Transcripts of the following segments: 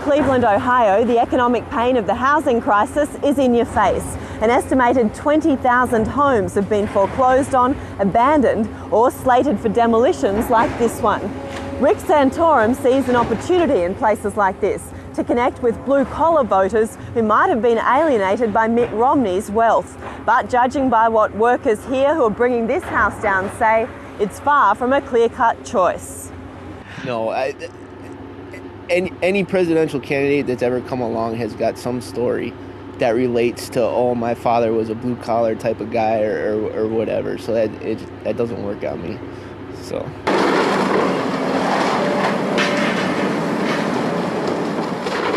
Cleveland, Ohio, the economic pain of the housing crisis is in your face. An estimated 20,000 homes have been foreclosed on, abandoned, or slated for demolitions like this one. Rick Santorum sees an opportunity in places like this to connect with blue-collar voters who might have been alienated by Mitt Romney's wealth. But judging by what workers here who are bringing this house down say, it's far from a clear-cut choice. No, any presidential candidate that's ever come along has got some story that relates to, oh, my father was a blue-collar type of guy or whatever. So that doesn't work on me. So.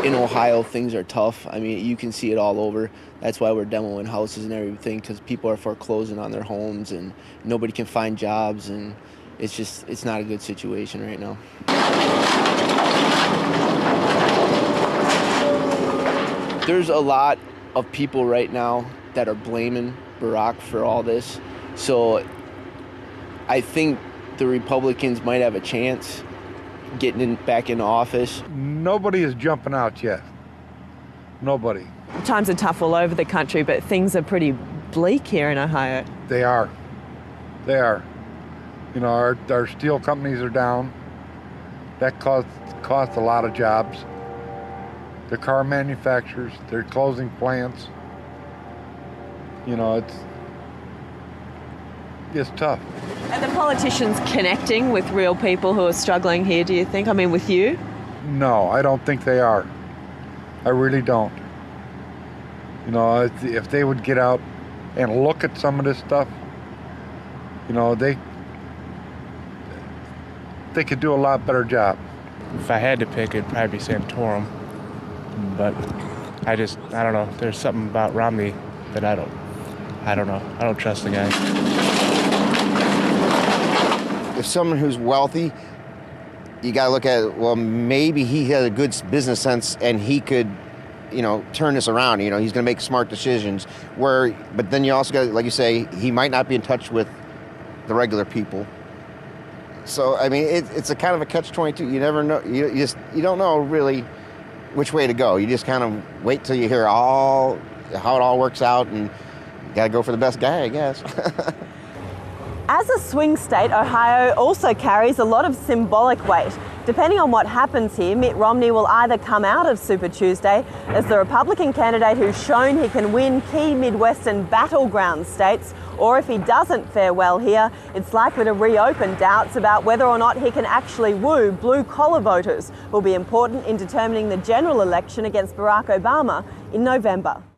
In Ohio, things are tough. I mean, you can see it all over. That's why we're demoing houses and everything, because people are foreclosing on their homes and nobody can find jobs, and it's not a good situation right now. There's a lot of people right now that are blaming Barack for all this. So I think the Republicans might have a chance getting back into office. Nobody is jumping out yet. Nobody. Times are tough all over the country, but things are pretty bleak here in Ohio. They are. They are. You know, our steel companies are down. That cost a lot of jobs. The car manufacturers, they're closing plants. You know, it's tough. Are the politicians connecting with real people who are struggling here, do you think? I mean, with you? No, I don't think they are. I really don't. You know, if they would get out and look at some of this stuff, you know, they could do a lot better job. If I had to pick, it'd probably be Santorum. But I don't know. There's something about Romney that I don't know. I don't trust the guy. If someone who's wealthy, you got to look at, well, maybe he has a good business sense and he could, you know, turn this around. You know, he's going to make smart decisions. But then you also got, like you say, he might not be in touch with the regular people. So, I mean, it's a kind of a catch-22. You never know. You don't know really which way to go. You just kind of wait till you hear how it all works out, and you got to go for the best guy, I guess. As a swing state, Ohio also carries a lot of symbolic weight. Depending on what happens here, Mitt Romney will either come out of Super Tuesday as the Republican candidate who's shown he can win key Midwestern battleground states, or if he doesn't fare well here, it's likely to reopen doubts about whether or not he can actually woo blue-collar voters, who will be important in determining the general election against Barack Obama in November.